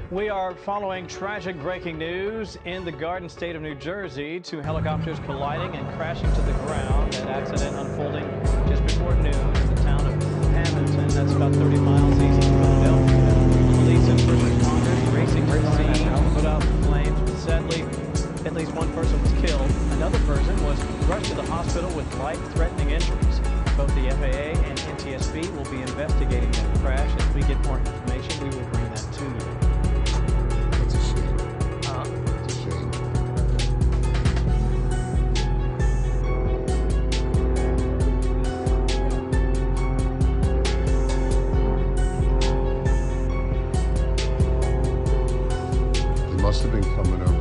We are following tragic breaking news in the Garden State of New Jersey. Two helicopters colliding and crashing to the ground. That accident unfolding just before noon in the town of Hamilton. That's about 30 miles east of Philadelphia. Police and first responders racing to the scene to put out the flames. But sadly, at least one person was killed. Another person was rushed to the hospital with life-threatening injuries. Both the FAA and NTSB will be investigating that crash. As we get more information, we will bring that to you. It's a shame. It's a shame. He must have been coming over